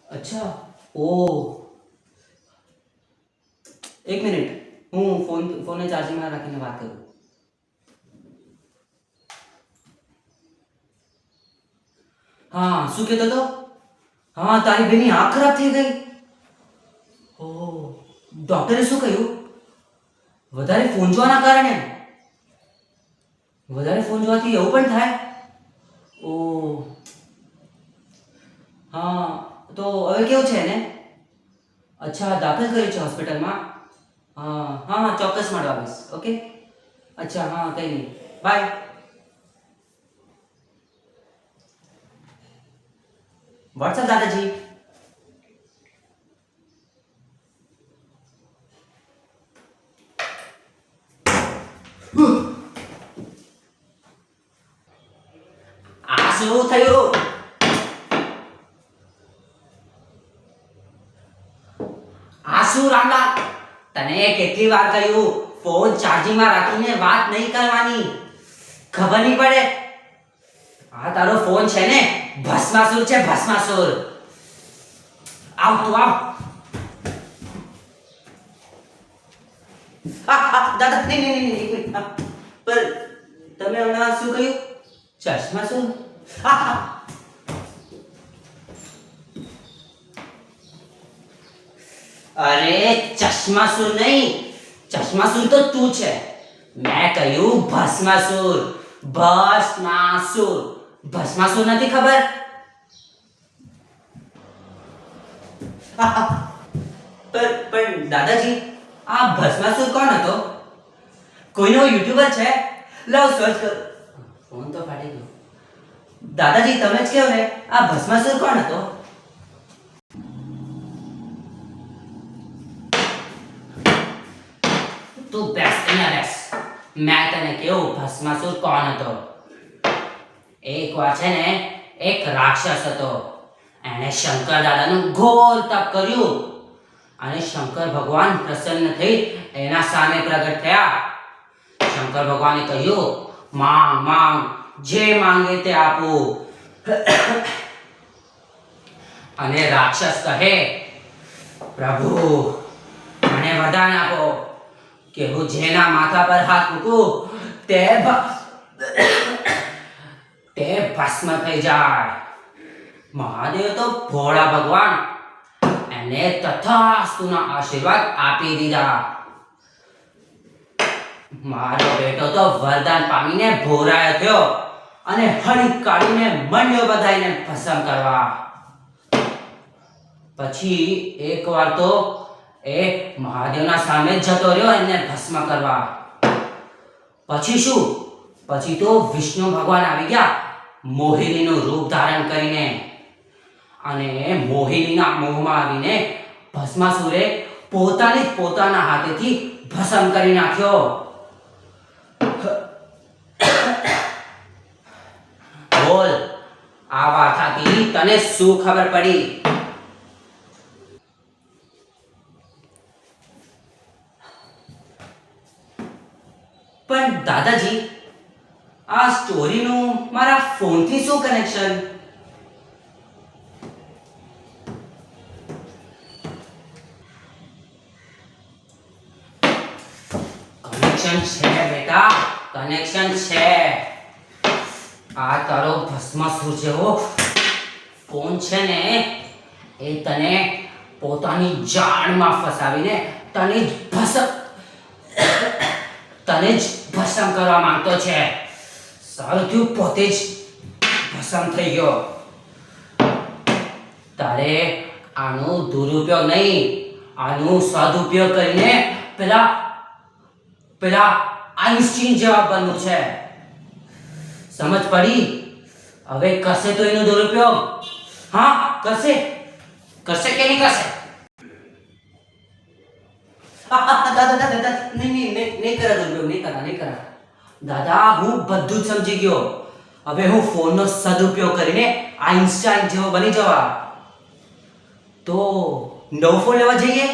અચ્છા. ઓ, એક મિનિટ, હું ફોનને ચાર્જિંગમાં રાખીને વાત કરું. હા, શું કહેતો હતો? હા, તારી બેની આંખ ખરાબ થઈ ગઈ. ઓ, ડોક્ટરે શું કહ્યું? વધારે ફોન જોવાના કારણે? વધારે ફોન જોવાથી એવું પણ થાય? ઓ, હા, તો હવે કેવું છે ને? અચ્છા, દાખલ કર્યું છે હોસ્પિટલમાં? હા હા હા, ચોક્કસ મળવા આવીશ. ઓકે. અચ્છા, હા, કંઈ નહીં. બાય. વોટ્સઅપ દાદાજી. આ શું થયું? આ શું રામલાલ? તને કેટલી વાર કહ્યું ફોન ચાર્જિંગમાં રાખીને વાત નહીં કરવાની? ખબર નહીં પડે? આ તારો ફોન છે ને, ભસ્માસુર છે, ભસ્માસુર. આવ તું આવ. દાદા, નહીં નહીં નહીં, એક મિનિટ. પર તમે હમણાં શું કહ્યું? ચશ્માસુર? અરે ચશ્માસુર નહીં, ચશ્માસુર તો તું છે. મેં કહ્યું ભસ્માસુર. ભસ્માસુર. ભસ્માસુર નથી ખબર? પણ દાદાજી, આ ભસ્માસુર કોણ હતો? કોઈનો યુટ્યુબર છે? લાવ સર્ચ કર. ફોન તો ફાટી ગયો. દાદાજી, તમે જ કહો ને, આ ભસ્માસુર કોણ હતો? તું બેસ, અહીંયા બેસ. મેં તને કેવું ભસ્માસુર કોણ હતો? એકવાર છે ને, એક રાક્ષસ હતો. એણે શંકર દાદાનું ઘોર તપ કર્યું અને શંકર ભગવાન પ્રસન્ન થઈ એના સામે પ્રગટ થયા. શંકર ભગવાને કહ્યું, માંગ માંગ, જે માંગે તે આપું. અને રાક્ષસ કહે, પ્રભુ મને વરદાન આપો કે હું જેના માથા પર હાથ મૂકું તે ભસ્મ થઈ જાય. મહાદેવ તો ભોળા ભગવાન, એને તથાસ્તુના આશીર્વાદ આપી દીધા. મારો બેટો તો વરદાન પામીને ભોરાયો થયો અને હળી કાઢીને મંડ્યો બધાઈને ભસ્મ કરવા. પછી એકવાર તો એ મહાદેવના સામે જતો રહ્યો એને ભસ્મ કરવા. પછી શું? પછી તો વિષ્ણુ ભગવાન આવી ગયા મોહિનીનું રૂપ ધારણ કરીને, અને મોહિનીના મોહમાં આવીને ભસ્માસુરે પોતાના હાથેથી ભસ્મ કરી નાખ્યો. બોલ, આ વાર્તાથી તને શું ખબર પડી? પણ દાદાજી, આ સ્ટોરીનું મારા ફોનથી શું કનેક્શન? કનેક્શન છે બેટા, કનેક્શન છે. આ તારો ભસ્માસુર જેવો ફોન છે ને, એ તને પોતાની જાળમાં ફસાવીને તને જ ભસ્મ કરવા માંગતો છે. સારું થયું પોતે જ ભસ્મ થઈ ગયો. તારે આનો દુરુપયોગ નહીં, આનું સદુપયોગ કરીને પેલા આઈન્સ્ટીન જેવા બનવું છે. સમજ પડી? હવે કરશે તો એનો દુરુપયોગ? હા, કરશે કે નહીં કરશે? દાદા, નહીં કરા દુરુપયોગ, નહીં કરા. દાદા, હું બધું જ સમજી ગયો. હવે હું ફોનનો સદુપયોગ કરીને આઈન્સ્ટાઈન જેવો બની જવા. તો નવો ફોન લેવા જઈએ?